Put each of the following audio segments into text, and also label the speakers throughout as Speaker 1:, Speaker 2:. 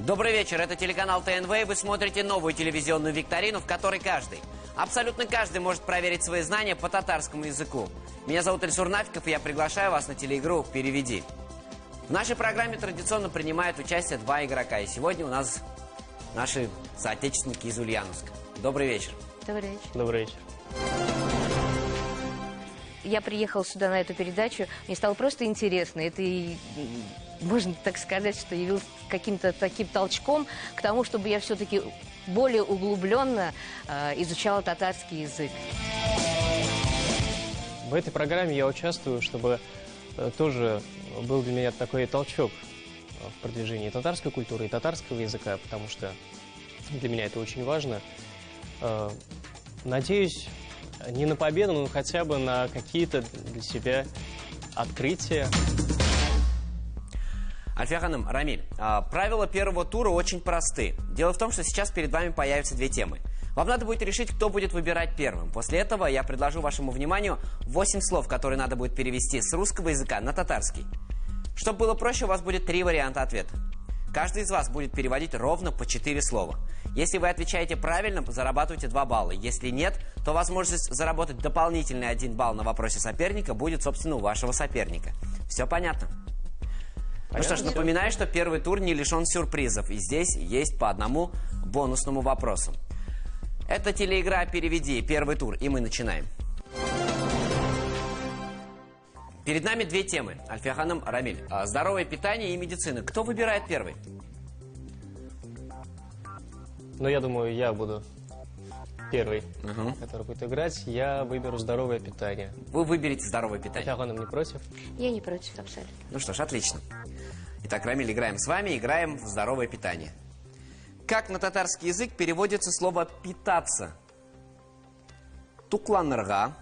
Speaker 1: Добрый вечер, это телеканал ТНВ, и вы смотрите новую телевизионную викторину, в которой каждый, абсолютно каждый может проверить свои знания по татарскому языку. Меня зовут Эльсур Нафиков, и я приглашаю вас на телеигру «Переведи». В нашей программе традиционно принимают участие два игрока, и сегодня у нас наши соотечественники из Ульяновска. Добрый вечер.
Speaker 2: Добрый вечер.
Speaker 3: Добрый вечер.
Speaker 2: Я приехала сюда на эту передачу, мне стало просто интересно. Это, можно так сказать, что явилось каким-то таким толчком к тому, чтобы я все-таки более углубленно изучала татарский язык.
Speaker 3: В этой программе я участвую, чтобы тоже был для меня такой толчок в продвижении татарской культуры и татарского языка, потому что для меня это очень важно. Надеюсь, не на победу, но хотя бы на какие-то для себя открытия.
Speaker 1: Альфия Ханым, Рамиль, правила первого тура очень просты. Дело в том, что сейчас перед вами появятся две темы. Вам надо будет решить, кто будет выбирать первым. После этого я предложу вашему вниманию 8 слов, которые надо будет перевести с русского языка на татарский. Чтобы было проще, у вас будет 3 варианта ответа. Каждый из вас будет переводить ровно по 4 слова. Если вы отвечаете правильно, зарабатываете 2 балла. Если нет, то возможность заработать дополнительный 1 балл на вопросе соперника будет, собственно, у вашего соперника. Все понятно? Ну что ж, напоминаю, что первый тур не лишен сюрпризов. И здесь есть по одному бонусному вопросу. Это телеигра «Переведи», первый тур, и мы начинаем. Перед нами 2 темы. Альфия Ханым, Рамиль. Здоровое питание и медицина. Кто выбирает первый?
Speaker 3: Но я думаю, я буду первый, который будет играть. Я выберу здоровое питание.
Speaker 1: Вы выберете здоровое питание.
Speaker 3: Альфия Ханым не против?
Speaker 2: Я не против, абсолютно.
Speaker 1: Ну что ж, отлично. Итак, Рамиль, играем с вами, играем в здоровое питание. Как на татарский язык переводится слово «питаться»? Тукланырга,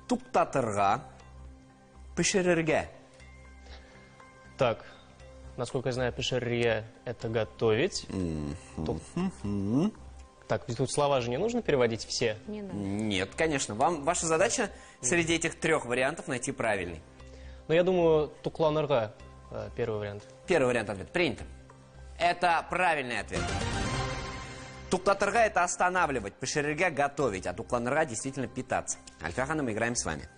Speaker 1: туктатырга, пешерерге.
Speaker 3: Так, насколько я знаю, пешерия – это готовить. Так, ведь тут слова же не нужно переводить все?
Speaker 2: Не надо.
Speaker 1: Нет, конечно. Ваша задача среди этих 3 вариантов найти правильный.
Speaker 3: Но я думаю, тукланырга – первый вариант.
Speaker 1: Первый вариант ответа. Принято. Это правильный ответ. Туктатырга – это останавливать, пешерерге – готовить, а тукланырга – действительно питаться. Альфия Ханым, играем с вами.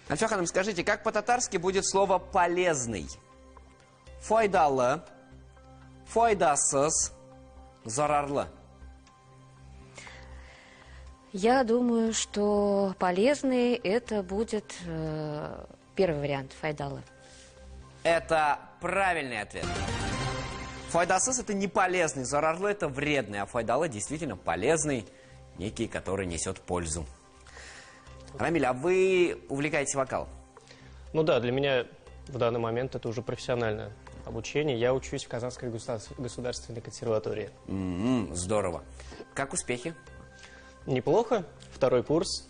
Speaker 1: Альфия Ханым, скажите, как по-татарски будет слово «полезный»? Файдалы, файдасыз, зарарлы.
Speaker 2: Я думаю, что полезный это будет первый вариант, файдалы.
Speaker 1: Это правильный ответ. Файдасыз – это не полезный, зарарлы – это вредный, а файдалы действительно полезный, некий, который несет пользу. Рамиль, а вы увлекаетесь вокалом?
Speaker 3: Ну да, для меня в данный момент это уже профессиональное обучение. Я учусь в Казанской государственной консерватории.
Speaker 1: Здорово. Как успехи?
Speaker 3: Неплохо. 2-й курс.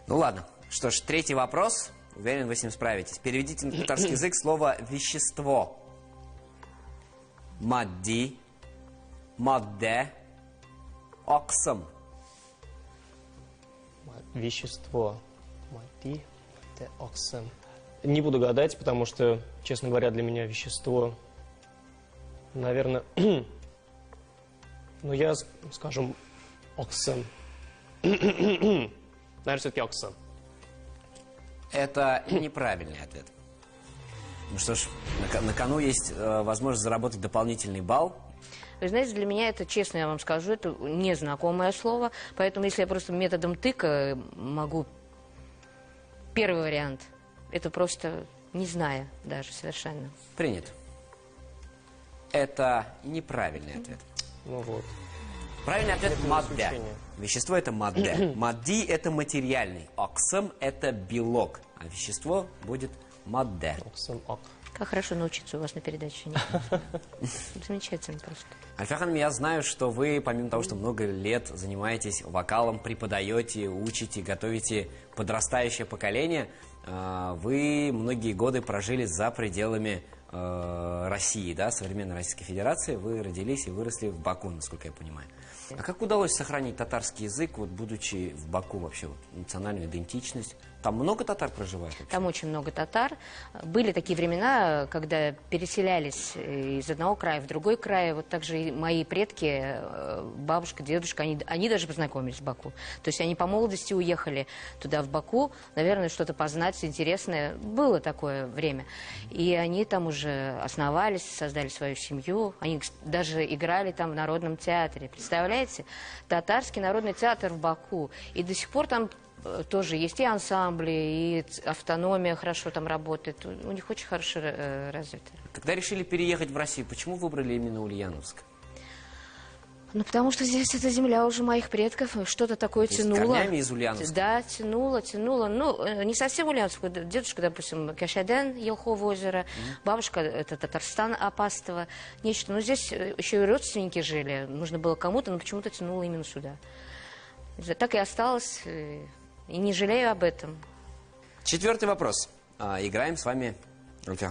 Speaker 1: Ну ладно. Что ж, 3-й вопрос. Уверен, вы с ним справитесь. Переведите на татарский язык слово «вещество». Мадди, мадде, оксам.
Speaker 3: Вещество. Мадди, мадде, оксам. Не буду гадать, потому что, честно говоря, для меня вещество, наверное, ну я, скажем, оксам. Наверное, все-таки оксам.
Speaker 1: Это неправильный ответ. Ну что ж, на кону есть возможность заработать дополнительный балл.
Speaker 2: Вы знаете, для меня это, честно я вам скажу, это незнакомое слово, поэтому если я просто методом тыка могу... Первый вариант, это просто не зная даже совершенно.
Speaker 1: Принято. Это неправильный ответ.
Speaker 3: Ну вот.
Speaker 1: Правильный ответ – мадде.
Speaker 3: исключение.
Speaker 1: Вещество – это мадде. Мадди – это материальный. Оксам – это белок. А вещество будет мадде.
Speaker 3: Оксам, ок.
Speaker 2: Как хорошо научиться у вас на передаче. Замечательно просто.
Speaker 1: Альфия Ханым, я знаю, что вы, помимо того, что много лет занимаетесь вокалом, преподаете, учите, готовите подрастающее поколение, вы многие годы прожили за пределами России, да, современной Российской Федерации. Вы родились и выросли в Баку, насколько я понимаю. А как удалось сохранить татарский язык, вот, будучи в Баку вообще, вот, национальную идентичность? Там много татар проживает? Вообще?
Speaker 2: Там очень много татар. Были такие времена, когда переселялись из одного края в другой край. Вот также и мои предки, бабушка, дедушка, они даже познакомились в Баку. То есть они по молодости уехали туда, в Баку. Наверное, что-то познать интересное. Было такое время. И они там уже основались, создали свою семью. Они даже играли там в Народном театре. Представляете? Татарский народный театр в Баку. И до сих пор там тоже есть и ансамбли, и автономия хорошо там работает. У них очень хорошо развито.
Speaker 1: Когда решили переехать в Россию, почему выбрали именно Ульяновск?
Speaker 2: Ну, потому что здесь эта земля уже моих предков, что-то такое тянуло.
Speaker 1: Корнями из Ульяновска?
Speaker 2: Да, тянуло. Ну, не совсем Ульяновск. Дедушка, допустим, Кашаден, Елхово озеро. Бабушка, это Татарстан, Апастово. Нечто. Но здесь еще и родственники жили. Нужно было кому-то, но почему-то тянуло именно сюда. Так и осталось. И не жалею об этом.
Speaker 1: 4-й вопрос. Играем с вами, Альфия.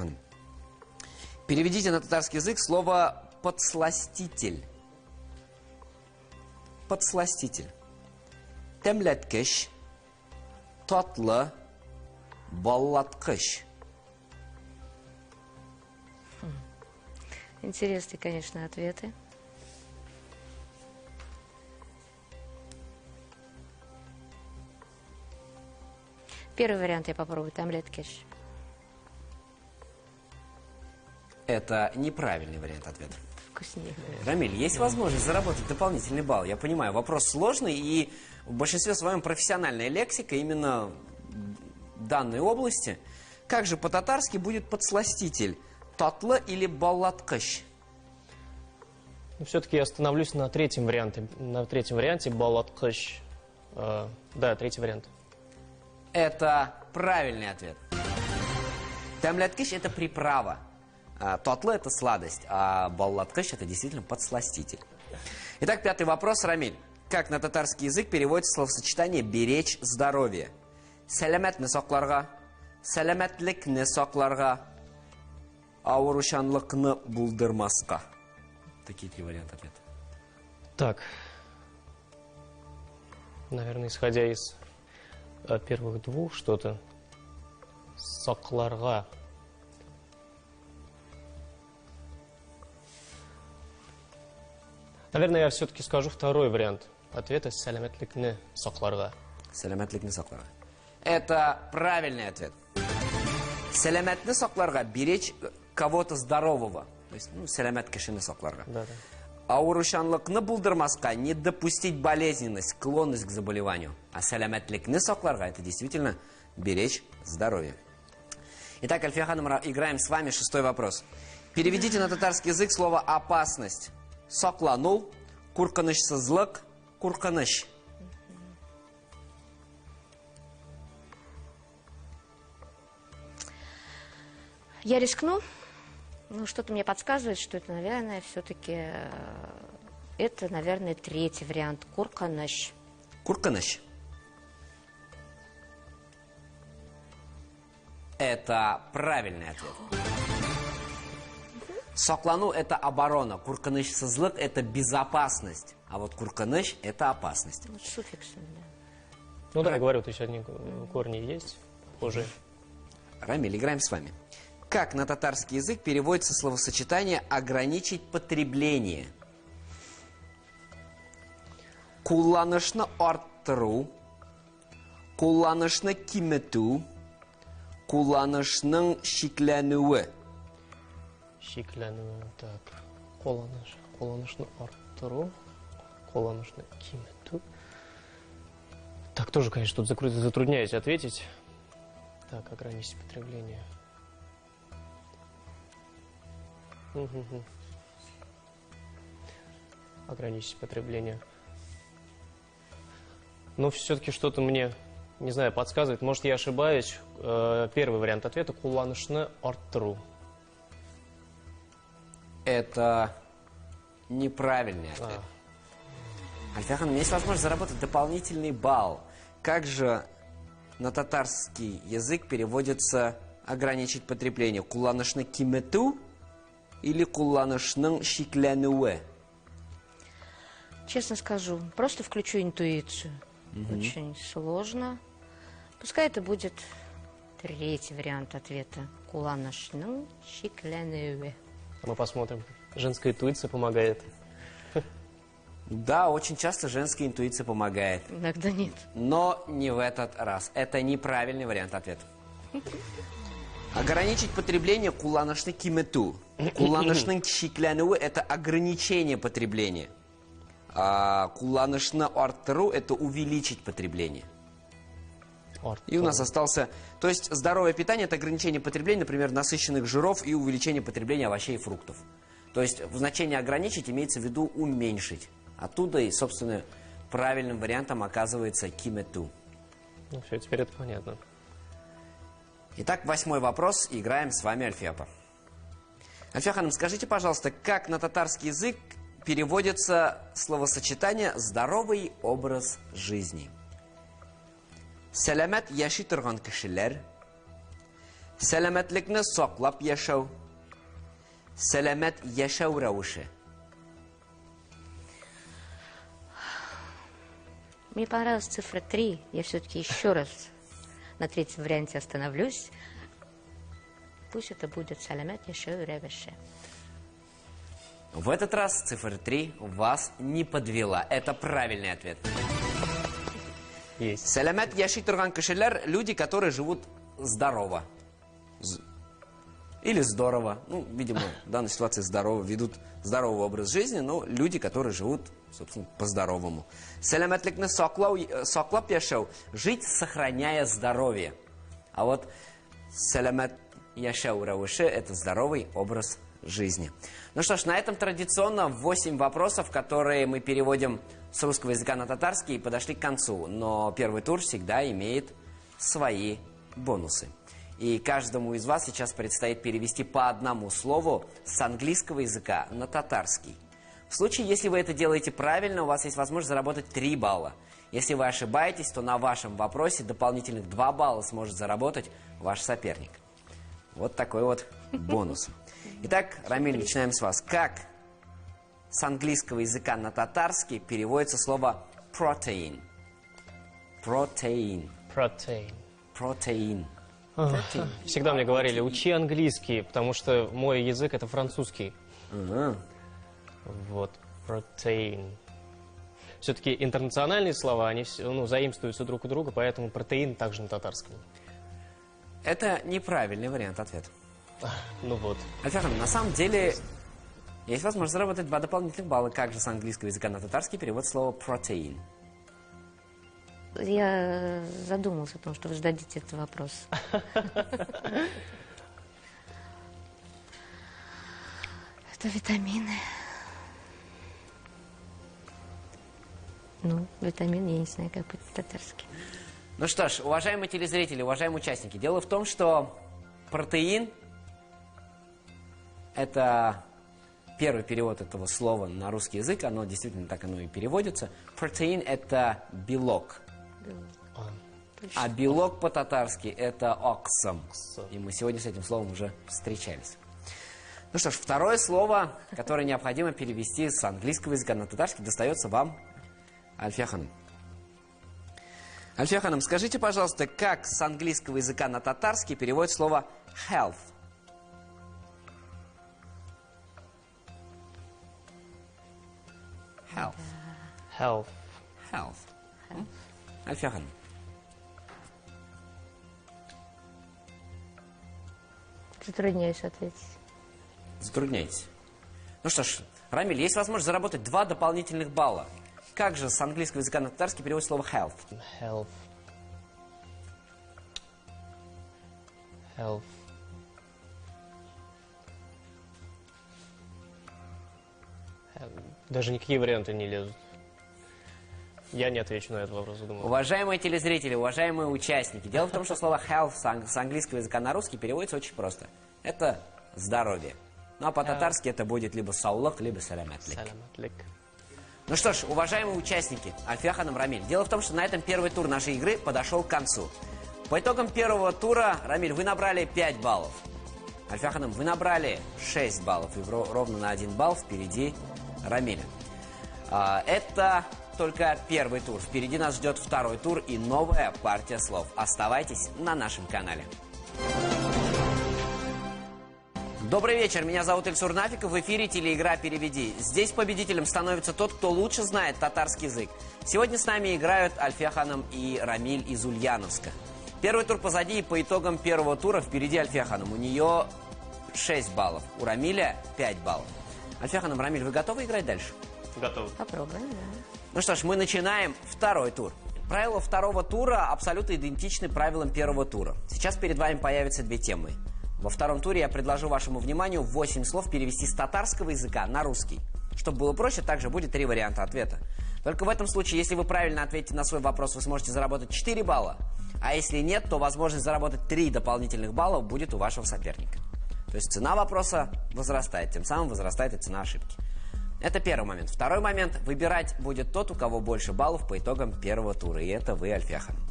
Speaker 1: Переведите на татарский язык слово «подсластитель». Подсластитель. Темляткеш, татлы, баллаткеш.
Speaker 2: Интересные, конечно, ответы. Первый вариант я попробую. Тамлеткеш.
Speaker 1: Это неправильный вариант ответа.
Speaker 2: Вкуснее.
Speaker 1: Рамиль, есть возможность заработать дополнительный балл. Я понимаю, вопрос сложный, и в большинстве своем профессиональная лексика именно данной области. Как же по-татарски будет подсластитель? Татлы или баллаткеш?
Speaker 3: Все-таки я остановлюсь на третьем варианте баллаткеш. Да, третий вариант.
Speaker 1: Это правильный ответ. Тамляткеш – это приправа. Татлы – это сладость, а баллаткеш – это действительно подсластитель. Итак, 5-й вопрос, Рамиль. Как на татарский язык переводится словосочетание «беречь здоровье»? Сәләмәтне сакларга, сәләмәтлекне сакларга, авырушанлыкны булдырмаска. Такие 3 варианта ответа.
Speaker 3: Так. Наверное, исходя из первых двух, что-то. Сакларга. Наверное, я все-таки скажу второй вариант ответа. Сәләмәтлекне сакларга.
Speaker 1: Сәләмәтлекне сакларга. Это правильный ответ. Сәләмәтне сакларга, беречь кого-то здорового. То есть, сәләмәт кешене сакларга.
Speaker 3: Да.
Speaker 1: Аурушанлыкны булдырмаска, не допустить болезненность, склонность к заболеванию. А сәләмәтлекне сакларга, это действительно беречь здоровье. Итак, Альфия ханым, играем с вами 6-й вопрос. Переведите на татарский язык слово «опасность». Саклану, курканышсызлык, курканыш.
Speaker 2: Я рискну. Ну, что-то мне подсказывает, что это, наверное, все-таки... Это, наверное, третий вариант. Курканыш.
Speaker 1: Курканыш. Это правильный ответ. Саклану – это оборона. Курканыш-сызлык – это безопасность. А вот курканыш – это опасность.
Speaker 2: Вот суффиксом, да.
Speaker 3: Ну да, я говорю, то есть одни корни есть, похожие.
Speaker 1: Рамиль, играем с вами. Как на татарский язык переводится словосочетание «ограничить потребление»? Кулланышны арттыру, кулланышны кимету, кулланышның шикләнүе.
Speaker 3: Шикләнүе, так. Қоланышны арттыру, қоланышны кимету. Так, тоже, конечно, тут затрудняюсь ответить. Так, ограничить потребление. Ограничить потребление. Но все-таки что-то мне, не знаю, подсказывает. Может, я ошибаюсь. Первый вариант ответа – куланышны арттыру.
Speaker 1: Это неправильный ответ. Альфия ханым, есть возможность заработать дополнительный балл. Как же на татарский язык переводится «ограничить потребление»? Кулланышны кимету или кулланышның шикләнүе?
Speaker 2: Честно скажу, просто включу интуицию. Очень сложно. Пускай это будет третий вариант ответа. Куланашның шикләнеуе.
Speaker 3: Мы посмотрим. Женская интуиция помогает.
Speaker 1: Да, очень часто женская интуиция помогает.
Speaker 2: Иногда нет.
Speaker 1: Но не в этот раз. Это неправильный вариант ответа. Ограничить потребление куланашны кимету. Куланашны шиклянуы – это ограничение потребления. А куланашны арттыру – это увеличить потребление. И у нас остался... То есть здоровое питание – это ограничение потребления, например, насыщенных жиров и увеличение потребления овощей и фруктов. То есть в значении ограничить имеется в виду уменьшить. Оттуда и, собственно, правильным вариантом оказывается кимету.
Speaker 3: Ну все, теперь это понятно.
Speaker 1: Итак, 8-й вопрос. Играем с вами Альфиапа. Альфия Ханым, скажите, пожалуйста, как на татарский язык переводится словосочетание «здоровый образ жизни»? Сәламәт яши торган кешеләр, сәламәтлекне саклап яшәү, сәламәт яшәү рәвеше.
Speaker 2: Мне понравилась цифра 3. Я все-таки еще раз на третьем варианте остановлюсь. Пусть это будет саламат яшау ревеше.
Speaker 1: В этот раз цифра 3 вас не подвела. Это правильный ответ.
Speaker 3: Есть.
Speaker 1: Сәламәт яши торган кешеләр – люди, которые живут здорово. Или здорово. Ну, видимо, в данной ситуации здорово, ведут здоровый образ жизни, но люди, которые живут, собственно, по-здоровому. Сәламәтлекне саклап яшәү – жить, сохраняя здоровье. А вот сәламәт яшәү рәвеше – это здоровый образ жизни. Ну что ж, на этом традиционно 8 вопросов, которые мы переводим с русского языка на татарский, подошли к концу. Но первый тур всегда имеет свои бонусы. И каждому из вас сейчас предстоит перевести по одному слову с английского языка на татарский. В случае, если вы это делаете правильно, у вас есть возможность заработать 3 балла. Если вы ошибаетесь, то на вашем вопросе дополнительных 2 балла сможет заработать ваш соперник. Вот такой вот бонус. Итак, Рамиль, начинаем с вас. Как с английского языка на татарский переводится слово protein? Protein.
Speaker 3: Protein.
Speaker 1: Protein.
Speaker 3: Всегда мне говорили, учи английский, потому что мой язык это французский. Вот, protein. Все-таки интернациональные слова, они заимствуются друг у друга, поэтому протеин также на татарском.
Speaker 1: Это неправильный вариант ответа.
Speaker 3: Ну вот.
Speaker 1: Альфия Ханым, на самом деле есть возможность заработать 2 дополнительных балла. Как же с английского языка на татарский перевод слова protein?
Speaker 2: Я задумался о том, что вы зададите этот вопрос. Это витамины. Ну, витамин, я не знаю, как будет по-татарски.
Speaker 1: Ну что ж, уважаемые телезрители, уважаемые участники, дело в том, что протеин – это первый перевод этого слова на русский язык, оно действительно так оно и переводится. Протеин – это белок. А белок по-татарски – это оксам. И мы сегодня с этим словом уже встречались. Ну что ж, второе слово, которое необходимо перевести с английского языка на татарский, достается вам, Альфия Ханым. Альфия Ханым, скажите, пожалуйста, как с английского языка на татарский переводит слово health? Health.
Speaker 3: Health.
Speaker 1: Health. Альфия Ханым.
Speaker 2: Затрудняюсь ответить.
Speaker 1: Затрудняетесь. Ну что ж, Рамиль, есть возможность заработать 2 дополнительных балла. Как же с английского языка на татарский переводит слово health?
Speaker 3: Health. Health. Даже никакие варианты не лезут. Я не отвечу на этот вопрос, думаю.
Speaker 1: Уважаемые телезрители, уважаемые участники, дело в том, что слово health с английского языка на русский переводится очень просто. Это здоровье. Ну а по-татарски это будет либо саулык, либо саламатлик.
Speaker 3: Саламатлик.
Speaker 1: Ну что ж, уважаемые участники, Альфия Ханым, Рамиль, дело в том, что на этом первый тур нашей игры подошел к концу. По итогам первого тура, Рамиль, вы набрали 5 баллов. Альфия Ханым, вы набрали 6 баллов. И ровно на 1 балл впереди Рамиля. Это только первый тур. Впереди нас ждет второй тур и новая партия слов. Оставайтесь на нашем канале. Добрый вечер, меня зовут Ильсур Нафиков, в эфире телеигра «Переведи». Здесь победителем становится тот, кто лучше знает татарский язык. Сегодня с нами играют Альфия Ханым и Рамиль из Ульяновска. Первый тур позади, и по итогам первого тура впереди Альфия Ханым. У нее 6 баллов, у Рамиля 5 баллов. Альфия Ханым, Рамиль, вы готовы играть дальше?
Speaker 3: Готов.
Speaker 2: Попробуем, да.
Speaker 1: Ну что ж, мы начинаем второй тур. Правила второго тура абсолютно идентичны правилам первого тура. Сейчас перед вами появятся две темы. Во втором туре я предложу вашему вниманию 8 слов перевести с татарского языка на русский. Чтобы было проще, также будет 3 варианта ответа. Только в этом случае, если вы правильно ответите на свой вопрос, вы сможете заработать 4 балла. А если нет, то возможность заработать 3 дополнительных балла будет у вашего соперника. То есть цена вопроса возрастает, тем самым возрастает и цена ошибки. Это первый момент. Второй момент. Выбирать будет тот, у кого больше баллов по итогам первого тура. И это вы, Альфия Ханым.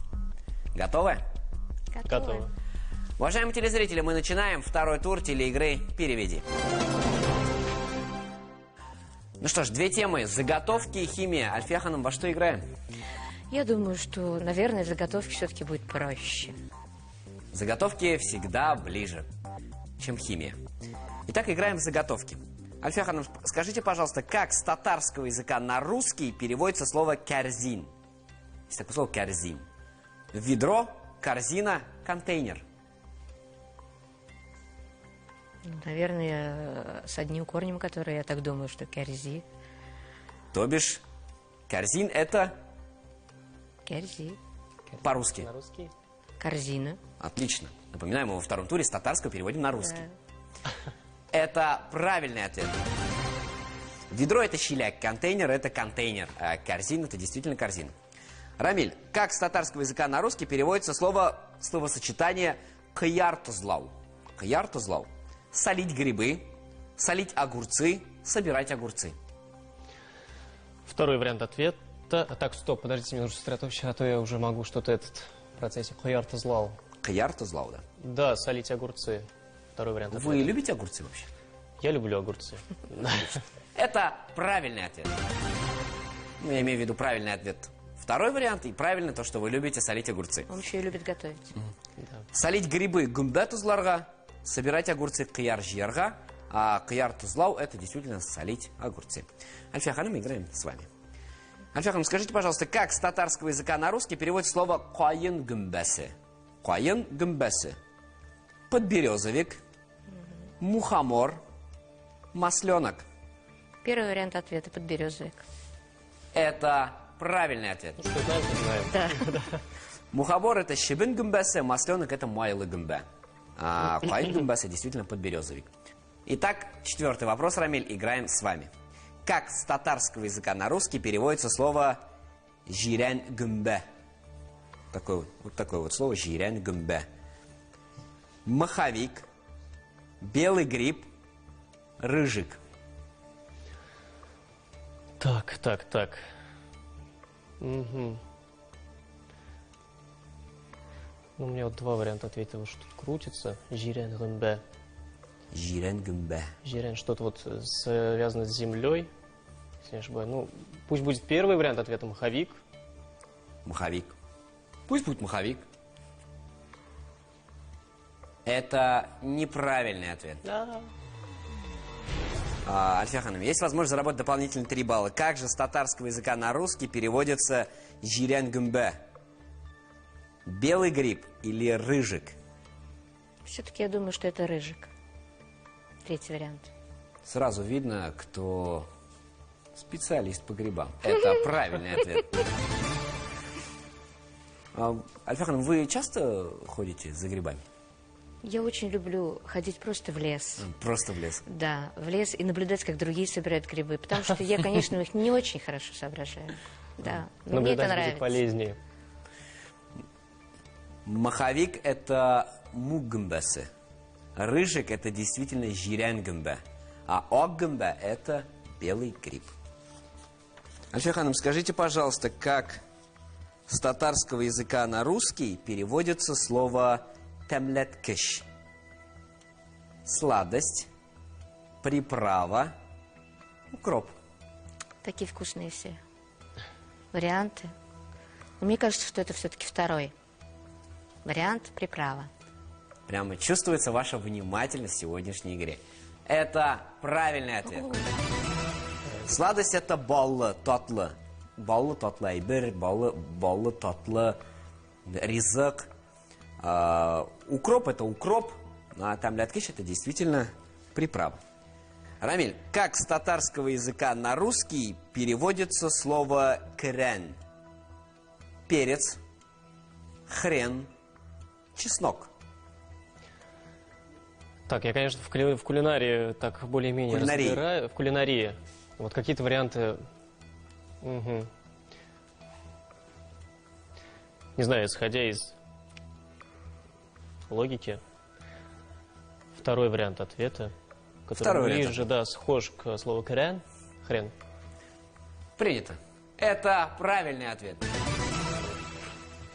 Speaker 1: Готовы?
Speaker 3: Готово.
Speaker 1: Уважаемые телезрители, мы начинаем второй тур телеигры «Переведи». Ну что ж, две темы. Заготовки и химия. Альфия Ханым, во что играем?
Speaker 2: Я думаю, что, наверное, заготовки все-таки будет проще.
Speaker 1: Заготовки всегда ближе, чем химия. Итак, играем в заготовки. Альфия Ханым, скажите, пожалуйста, как с татарского языка на русский переводится слово «кярзин»? Есть такое слово «кярзин». Ведро, корзина, контейнер.
Speaker 2: Наверное, с одним корнем, который, я так думаю, что кярзи.
Speaker 1: То бишь, корзин это
Speaker 2: Кярзи.
Speaker 1: по-русски.
Speaker 3: На русский?
Speaker 2: Корзина.
Speaker 1: Отлично. Напоминаем, мы во втором туре с татарского переводим на русский. Это правильный ответ. Ведро это щеляк, контейнер это контейнер, а корзина это действительно корзина. Рамиль, как с татарского языка на русский переводится словосочетание «кыяр-тузлау»? «Кыяр-тузлау». Солить грибы, солить огурцы, собирать огурцы.
Speaker 3: Второй вариант ответа. Так, стоп, подождите, мне нужно сосредоточиться, а то я уже могу что-то в процессе. Хуяр-то злал.
Speaker 1: «Кыяр-тузлау», да.
Speaker 3: Да, солить огурцы. Второй вариант ответа.
Speaker 1: Вы любите огурцы вообще?
Speaker 3: Я люблю огурцы.
Speaker 1: Это правильный ответ. Ну, я имею в виду правильный ответ. Второй вариант и правильно то, что вы любите солить огурцы.
Speaker 2: Он еще и любит готовить.
Speaker 1: Солить грибы гумбе тузларга, собирать огурцы кыяр жьярга, а кыяр тузлау это действительно солить огурцы. Альфия Ханым, мы играем с вами. Альфия Ханым, скажите, пожалуйста, как с татарского языка на русский переводится слово «кайын гумбесы»? Кайын гумбесы. Подберезовик, мухомор, масленок.
Speaker 2: Первый вариант ответа – подберезовик.
Speaker 1: Это правильный ответ.
Speaker 3: Что знаем, то знаем.
Speaker 2: Да.
Speaker 1: Мухомор это щебен гумбесы, масленок это майлы гумбе. А кайын гумбесы действительно подберезовик. Итак, четвертый вопрос, Рамиль, играем с вами. Как с татарского языка на русский переводится слово «жирен гумбе»? Вот такое вот слово «жирен гумбе». Маховик, белый гриб, рыжик.
Speaker 3: Так. Угу. Ну, у меня вот два варианта ответа, вот что тут крутится. Жирен гумбе.
Speaker 1: Жирен гумбе.
Speaker 3: Жирен что-то вот связано с землей, если не ошибаюсь. Ну, пусть будет первый вариант ответа маховик.
Speaker 1: Маховик. Пусть будет маховик. Это неправильный ответ.
Speaker 3: Да.
Speaker 1: Альфия Ханым, есть возможность заработать дополнительные 3 балла. Как же с татарского языка на русский переводится «жирен гумбе»? Белый гриб или рыжик?
Speaker 2: Все-таки я думаю, что это рыжик. Третий вариант.
Speaker 1: Сразу видно, кто специалист по грибам. Это правильный ответ. Альфия Ханым, вы часто ходите за грибами?
Speaker 2: Я очень люблю ходить просто в лес.
Speaker 1: Просто в лес.
Speaker 2: Да, в лес и наблюдать, как другие собирают грибы. Потому что я, конечно, их не очень хорошо соображаю. Да, но мне это
Speaker 3: Наблюдать будет
Speaker 2: нравится.
Speaker 3: полезнее.
Speaker 1: Маховик это муггумбесы. Рыжик это действительно жирен гумбе. А оггумбе это белый гриб. Альфия Ханым, скажите, пожалуйста, как с татарского языка на русский переводится слово темлеткеш? Сладость, приправа, укроп.
Speaker 2: Такие вкусные все. Варианты. Но мне кажется, что это все-таки второй вариант — приправа.
Speaker 1: Прямо чувствуется ваша внимательность в сегодняшней игре. Это правильный ответ. Сладость — это баллы, татлы. Баллы, татлы, айбер, баллы, татлы, ризык. Укроп — это укроп, а там ляткиш — это действительно приправа. Рамиль, как с татарского языка на русский переводится слово «крен»? Перец, хрен, чеснок.
Speaker 3: Так, я, конечно, в кулинарии так более-менее разбираю. В кулинарии. Вот какие-то варианты... Мгм. Не знаю, исходя из логики. Второй вариант ответа, который ближе, да, схож к слову «крен». Хрен.
Speaker 1: Принято. Это правильный ответ.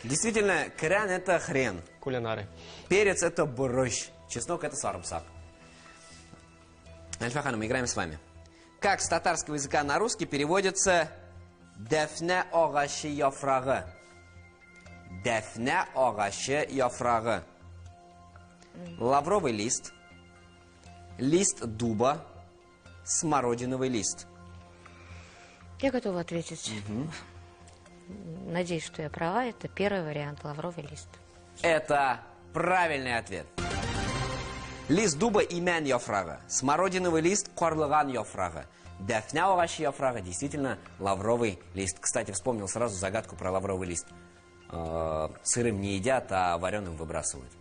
Speaker 1: Действительно, крен — это хрен.
Speaker 3: Кулинары.
Speaker 1: Перец — это борщ. Чеснок — это сарымсак. Альфа Ханым, играем с вами. Как с татарского языка на русский переводится «дефне огаши яфрагы»? Дефне огаши яфрагы. Лавровый лист, лист дуба, смородиновый лист.
Speaker 2: Я готова ответить. Надеюсь, что я права. Это первый вариант — лавровый лист.
Speaker 1: Это правильный ответ. Лист дуба — имен яфрага. Смородиновый лист — корлыган яфрага. Дефня овощи яфрага — действительно лавровый лист. Кстати, вспомнил сразу загадку про лавровый лист. Сырым не едят, а вареным выбрасывают.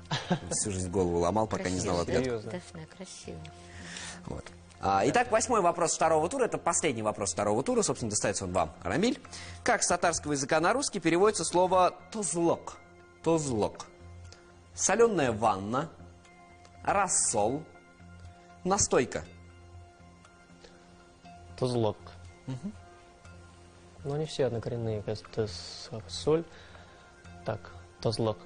Speaker 1: Всю жизнь голову ломал, пока не знал ответ.
Speaker 2: Дефня, красиво.
Speaker 1: Вот. Итак, 8-й вопрос второго тура. Это последний вопрос второго тура. Собственно, достается он вам, Рамиль. Как с татарского языка на русский переводится слово «тозлок»? Тозлок. Соленая ванна, рассол, настойка.
Speaker 3: Тузлок. Но не все однокоренные. Это соль. Так, тузлок.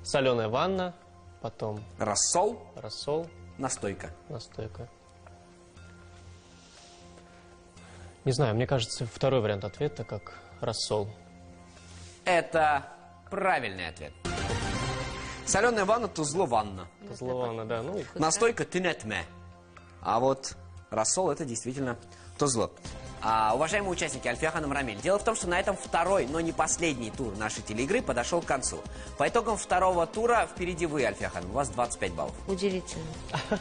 Speaker 3: Соленая ванна, потом
Speaker 1: Рассол,
Speaker 3: рассол,
Speaker 1: настойка.
Speaker 3: настойка. Не знаю, мне кажется, второй вариант ответа как рассол.
Speaker 1: Это правильный ответ. Соленая ванна — тузло ванна.
Speaker 3: Тузлована, да. Ну,
Speaker 1: Настойка — тынетме. А вот рассол — это действительно тузло. Уважаемые участники, Альфия Ханым, Рамиль, дело в том, что на этом второй, но не последний тур нашей телеигры подошел к концу. По итогам второго тура впереди вы, Альфия Ханым, у вас 25 баллов.
Speaker 2: Удивительно.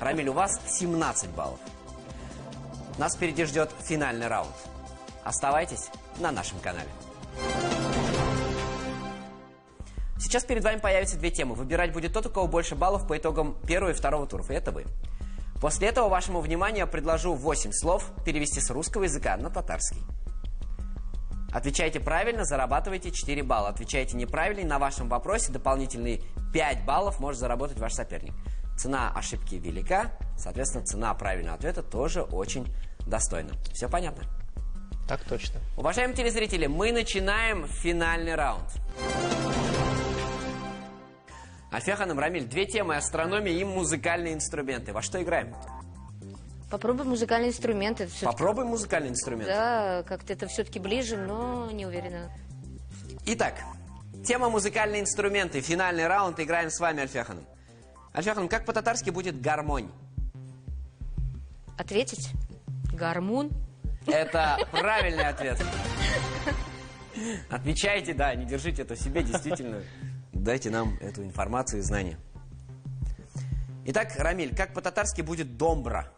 Speaker 1: Рамиль, у вас 17 баллов. Нас впереди ждет финальный раунд. Оставайтесь на нашем канале. Сейчас перед вами появятся две темы. Выбирать будет тот, у кого больше баллов по итогам первого и второго туров. И это вы. После этого вашему вниманию я предложу 8 слов перевести с русского языка на татарский. Отвечаете правильно, зарабатываете 4 балла. Отвечаете неправильно, и на вашем вопросе дополнительные 5 баллов может заработать ваш соперник. Цена ошибки велика, соответственно, цена правильного ответа тоже очень достойна. Все понятно?
Speaker 3: так точно.
Speaker 1: Уважаемые телезрители, мы начинаем финальный раунд. Альфия Ханым, Рамиль, две темы: астрономия и музыкальные инструменты. Во что играем?
Speaker 2: Попробуй музыкальный инструмент. Это
Speaker 1: Попробуй музыкальный инструмент.
Speaker 2: Да, как-то это все-таки ближе, но не уверена.
Speaker 1: Итак, тема музыкальные инструменты. Финальный раунд. Играем с вами, Альфия Ханым. Альфия Ханым, как по-татарски будет гармонь?
Speaker 2: Ответить? Гармун?
Speaker 1: Это правильный ответ. Отвечайте, да, не держите это в себе, действительно. Дайте нам эту информацию и знания. Итак, Рамиль, как по-татарски будет домбра?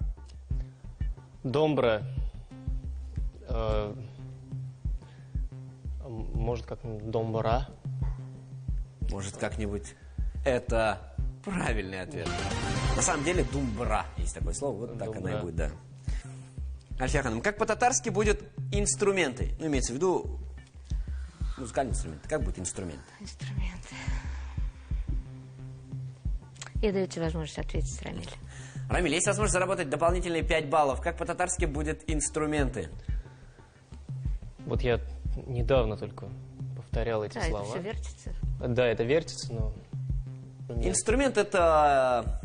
Speaker 3: Домбра. Может, как домбра.
Speaker 1: Может, как-нибудь. Это правильный ответ. На самом деле, думбра. Есть такое слово, вот так
Speaker 3: Думбра.
Speaker 1: оно и будет, да. Альфия Ханым, как по-татарски будет инструменты? Ну, имеется в виду музыкальный инструмент. Как будет инструмент?
Speaker 2: Инструменты. Я даю тебе возможность ответить, Рамиль.
Speaker 1: Рамиль, есть возможность заработать дополнительные 5 баллов. Как по-татарски будет инструменты?
Speaker 3: Вот я недавно только повторял эти
Speaker 2: Да, это
Speaker 3: слова.
Speaker 2: все вертится.
Speaker 3: Да, это вертится, но... нет.
Speaker 1: Инструмент — это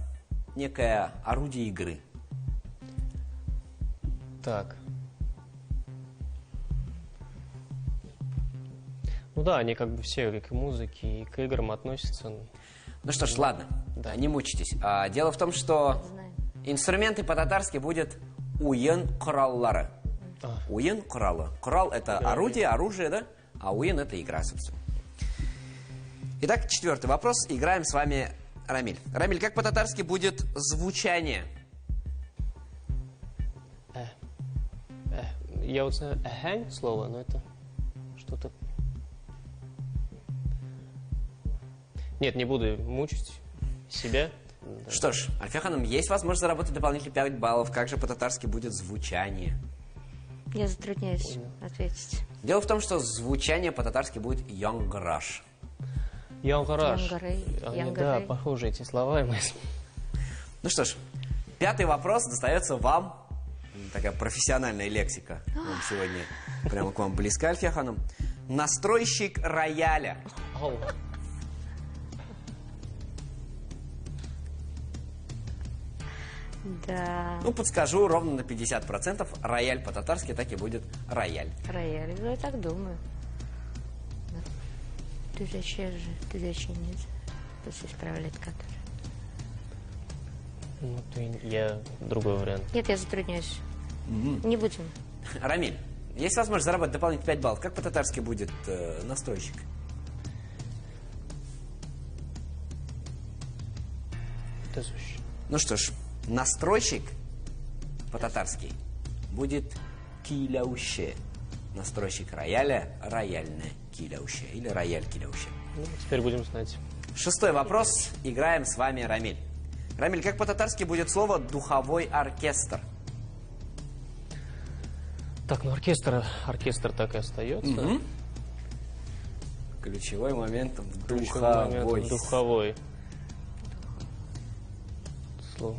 Speaker 1: некое орудие игры.
Speaker 3: Так. Ну да, они как бы все и к музыке, и к играм относятся.
Speaker 1: Ну что ж, ладно,
Speaker 3: Да.
Speaker 1: не мучитесь. Дело в том, что
Speaker 2: Знаю.
Speaker 1: инструменты по-татарски будет уен кораллары.
Speaker 3: А.
Speaker 1: Уен кораллы. Коралл — это оружие, да? А уен — это игра, собственно. Итак, 4-й вопрос. Играем с вами Рамиль. Рамиль, как по-татарски будет звучание?
Speaker 3: Я вот знаю «эхань» слово, но это что-то... Нет, не буду мучить себя. Да.
Speaker 1: Что ж, Альфия-ханым, есть возможность заработать дополнительные 5 баллов. Как же по-татарски будет звучание?
Speaker 2: Я затрудняюсь ответить.
Speaker 1: Дело в том, что звучание по-татарски будет «янграш».
Speaker 3: Янгораж.
Speaker 2: Янгарей,
Speaker 3: Да,
Speaker 2: Янгарей.
Speaker 3: похожи эти слова.
Speaker 1: Ну что ж, 5-й вопрос достается вам. Такая профессиональная лексика вам сегодня прямо к вам близка, Альфия-ханым. Настройщик рояля.
Speaker 3: Ау.
Speaker 2: Да,
Speaker 1: Ну, подскажу, ровно на 50%. Рояль по-татарски так и будет рояль.
Speaker 2: рояль. Ну, я так думаю. Ты зачем же? Ты зачем нет? Кто все исправляет который?
Speaker 3: Ну, я другой вариант.
Speaker 2: Нет, я затрудняюсь. Не будем.
Speaker 1: Рамиль, есть возможность заработать дополнительные 5 баллов. Как по-татарски будет настройщик?
Speaker 3: Это сущее.
Speaker 1: Ну что ж, настройщик по-татарски будет киляуще. Настройщик рояля — рояльное киляуще. Или рояль киляуще.
Speaker 3: Ну, теперь будем знать.
Speaker 1: 6-й вопрос. Играем с вами, Рамиль. Рамиль, как по-татарски будет слово «духовой оркестр»?
Speaker 3: Так, ну оркестр так и остается.
Speaker 1: Ключевой момент
Speaker 3: Ключевой момент
Speaker 1: духовой.
Speaker 3: духовой. Слово.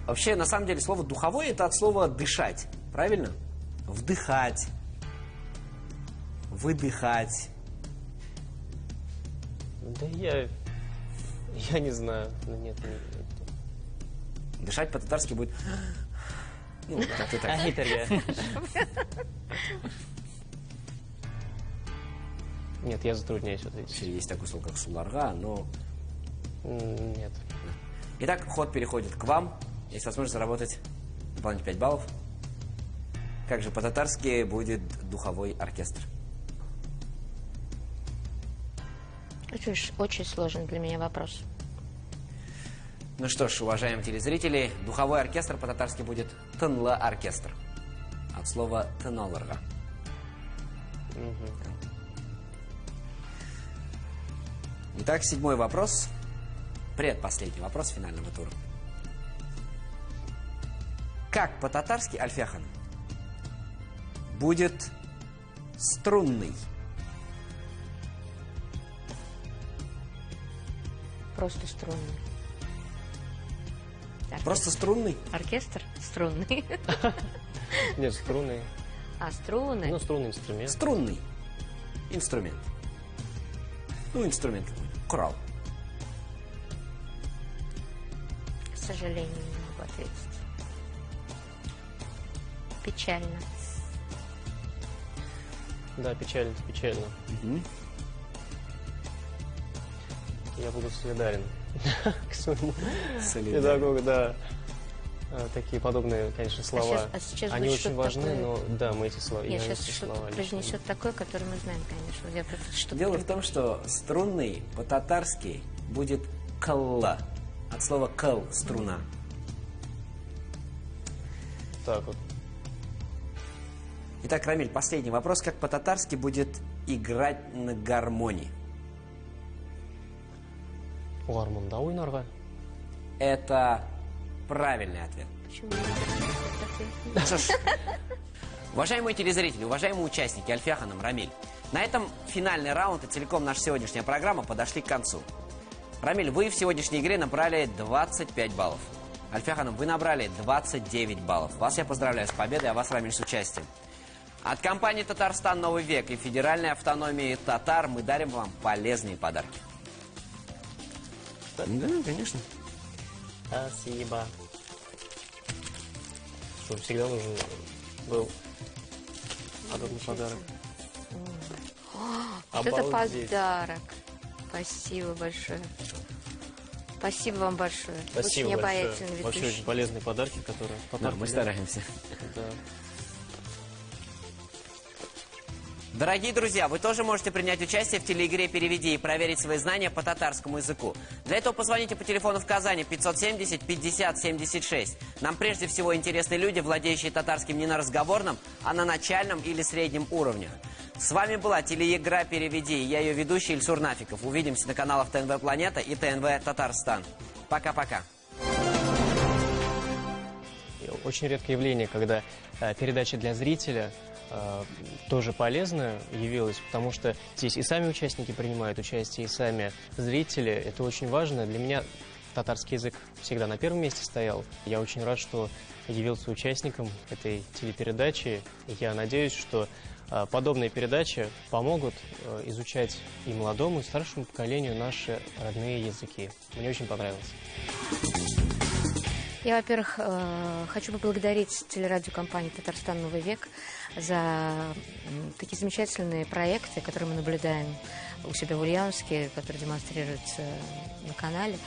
Speaker 1: Вообще, на самом деле, слово «духовой» — это от слова «дышать». Правильно? Вдыхать. Выдыхать.
Speaker 3: Да я не знаю. Ну, нет.
Speaker 1: Дышать по-татарски будет... Ну, как-то так.
Speaker 3: Нет, я затрудняюсь ответить.
Speaker 1: Есть такое слово, как суларга, но...
Speaker 3: Нет.
Speaker 1: Итак, ход переходит к вам. Есть возможность заработать дополнительные 5 баллов. Как же по-татарски будет духовой оркестр?
Speaker 2: Это уж очень сложный для меня вопрос.
Speaker 1: Ну что ж, уважаемые телезрители, духовой оркестр по-татарски будет тынла оркестр. От слова тыноларга. Итак, 7-й вопрос. Предпоследний вопрос финального тура. Как по-татарски, Альфия-ханым, будет струнный?
Speaker 2: Просто струнный.
Speaker 1: Просто струнный?
Speaker 2: Оркестр струнный.
Speaker 3: Нет, струны.
Speaker 2: А струны?
Speaker 3: Ну, струнный инструмент.
Speaker 1: Струнный инструмент. Ну, инструмент какой-то. Коралл.
Speaker 2: К сожалению, не могу ответить. Печально.
Speaker 3: Да, печально. Я буду солидарен к своему
Speaker 1: Солидарен.
Speaker 3: педагогу, да. Такие подобные, конечно, слова.
Speaker 2: сейчас
Speaker 3: Они
Speaker 2: будет
Speaker 3: очень
Speaker 2: что-то
Speaker 3: важны,
Speaker 2: такое.
Speaker 3: но да, мы эти слова...
Speaker 2: Нет,
Speaker 3: я
Speaker 2: сейчас
Speaker 3: эти
Speaker 2: что-то
Speaker 3: слова лично-
Speaker 2: произнесет такое, которое мы знаем, конечно. Я просто что-то
Speaker 1: Дело в том, что струнный по-татарски будет калла. От слова кал — струна.
Speaker 3: Так вот.
Speaker 1: Итак, Рамиль, последний вопрос. Как по-татарски будет играть на гармонии?
Speaker 3: Гармонда ойнарга.
Speaker 1: Это правильный ответ.
Speaker 2: Почему я не
Speaker 1: Ну что ж, уважаемые телезрители, уважаемые участники, Альфия-ханым, Рамиль, на этом финальный раунд и целиком наша сегодняшняя программа подошли к концу. Рамиль, вы в сегодняшней игре набрали 25 баллов. Альфия-ханым, вы набрали 29 баллов. Вас я поздравляю с победой, а вас, Рамиль, с участием. От компании «Татарстан. Новый век» и Федеральной автономии татар мы дарим вам полезные подарки. Да, конечно.
Speaker 3: Спасибо. Что всегда нужен был подобный подарок.
Speaker 2: Вот это
Speaker 3: Обалдеть.
Speaker 2: подарок. Спасибо большое. Спасибо вам большое.
Speaker 3: Спасибо
Speaker 2: очень
Speaker 3: большое.
Speaker 2: обаятельный
Speaker 3: Вообще
Speaker 2: ведущий.
Speaker 3: очень полезные подарки, которые...
Speaker 1: Да, мы стараемся.
Speaker 3: Да.
Speaker 1: Дорогие друзья, вы тоже можете принять участие в телеигре «Переведи» и проверить свои знания по татарскому языку. Для этого позвоните по телефону в Казани 570 50 76. Нам прежде всего интересны люди, владеющие татарским не на разговорном, а на начальном или среднем уровне. С вами была телеигра «Переведи» и я ее ведущий Ильсур Нафиков. Увидимся на каналах ТНВ «Планета» и ТНВ «Татарстан». Пока-пока.
Speaker 3: Очень редкое явление, когда передача для зрителя тоже полезно явилась, потому что здесь и сами участники принимают участие, и сами зрители. Это очень важно. Для меня татарский язык всегда на первом месте стоял. Я очень рад, что явился участником этой телепередачи. Я надеюсь, что подобные передачи помогут изучать и молодому, и старшему поколению наши родные языки. Мне очень понравилось.
Speaker 2: Я, во-первых, хочу поблагодарить телерадиокомпанию «Татарстан. Новый век» за такие замечательные проекты, которые мы наблюдаем у себя в Ульяновске, которые демонстрируются на канале.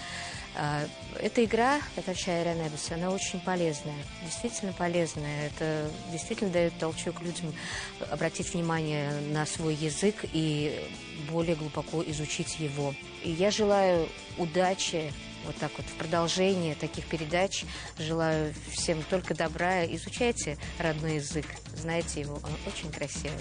Speaker 2: Эта игра «Татарча и Ренебис», она очень полезная, действительно полезная. Это действительно дает толчок людям обратить внимание на свой язык и более глубоко изучить его. И я желаю удачи вот так вот в продолжении таких передач. Желаю всем только добра. Изучайте родной язык, знайте его, он очень красивый.